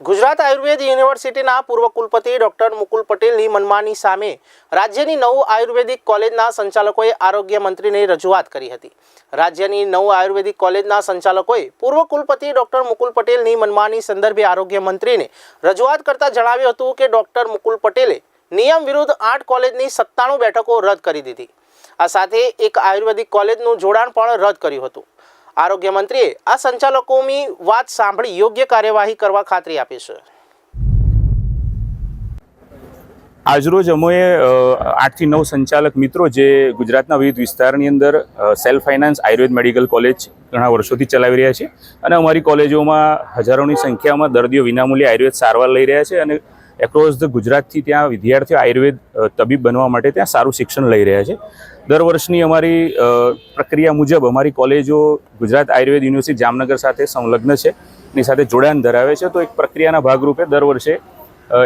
ગુજરાત આયુર્વેદ યુનિવર્સિટીના પૂર્વ કુલપતિ ડોક્ટર મુકુલ પટેલની મનમાની સામે રાજ્યની 9 આયુર્વેદિક કોલેજના સંચાલકોએ આરોગ્ય મંત્રીને રજૂઆત કરી હતી। રાજ્યની 9 આયુર્વેદિક કોલેજના સંચાલકોએ પૂર્વ કુલપતિ ડોક્ટર મુકુલ પટેલની મનમાની સંદર્ભે આરોગ્ય મંત્રીને રજૂઆત કરતા જણાવ્યું હતું કે ડોક્ટર મુકુલ પટેલે નિયમ વિરુદ્ધ 8 કોલેજની 97 બેઠકો રદ કરી દીધી। આ સાથે એક આયુર્વેદિક કોલેજનું જોડાણ પણ રદ કર્યું હતું। આરોગ્ય મંત્રીએ આ સંચાલકોની વાત સાંભળી યોગ્ય કાર્યવાહી કરવા ખાતરી આપી છે। આજરોજ અમે 8 થી 9 સંચાલક મિત્રો જે ગુજરાતના વિવિધ વિસ્તારની અંદર self finance Ayurveda medical college ઘણા વર્ષોથી ચલાવી રહ્યા છે અને અમારી કોલેજોમાં હજારોની સંખ્યામાં દર્દીઓ વિનામૂલ્યે આયુર્વેદ સારવાર લઈ રહ્યા છે અને એક્રોસ ધ ગુજરાતથી ત્યાં વિદ્યાર્થીઓ આયુર્વેદ તબીબ બનવા માટે ત્યાં સારું શિક્ષણ લઈ રહ્યા છે। દર વર્ષની અમારી પ્રક્રિયા મુજબ અમારી કોલેજો ગુજરાત આયુર્વેદ યુનિવર્સિટી જામનગર સાથે સંલગ્ન છે, એની સાથે જોડાણ ધરાવે છે। તો એક પ્રક્રિયાના ભાગરૂપે દર વર્ષે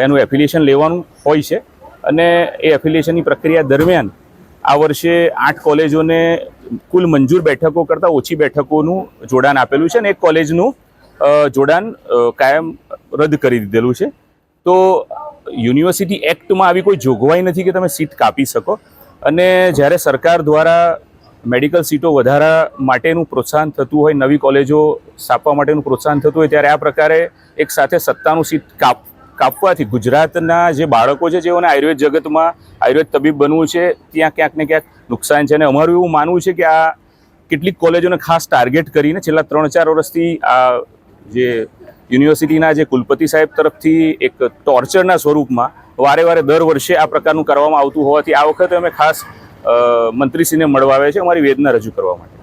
એનું એફિલિએશન લેવાનું હોય છે અને એ એફિલિએશનની પ્રક્રિયા દરમિયાન આ વર્ષે 8 કોલેજોને કુલ મંજૂર બેઠકો કરતાં ઓછી બેઠકોનું જોડાણ આપેલું છે અને એક કોલેજનું જોડાણ કાયમ રદ કરી દીધેલું છે। તો યુનિવર્સિટી એક્ટમાં આવી કોઈ જોગવાઈ નથી કે તમે સીટ કાપી શકો અને જ્યારે સરકાર દ્વારા મેડિકલ સીટો વધારા માટેનું પ્રોત્સાહન થતું હોય, નવી કોલેજો સ્થાપવા માટેનું પ્રોત્સાહન થતું હોય, ત્યારે આ પ્રકારે એક સાથે 97 સીટ કાપવાથી ગુજરાતના જે બાળકો છે જેઓને આયુર્વેદ જગતમાં આયુર્વેદ તબીબ બનવું છે ત્યાં ક્યાંક ને ક્યાંક નુકસાન છે। અને અમારું એવું માનવું છે કે આ કેટલીક કોલેજોને ખાસ ટાર્ગેટ કરીને છેલ્લા 3-4 વર્ષથી આ જે યુનિવર્સિટીના જે કુલપતિ સાહેબ તરફથી એક ટોર્ચરના સ્વરૂપમાં વારે વારે દર વર્ષે આ પ્રકારનું કરવામાં આવતું હોવાથી આ વખતે અમે ખાસ મંત્રીશ્રીને મળવા આવ્યા છે અમારી વેદના રજૂ કરવા માટે।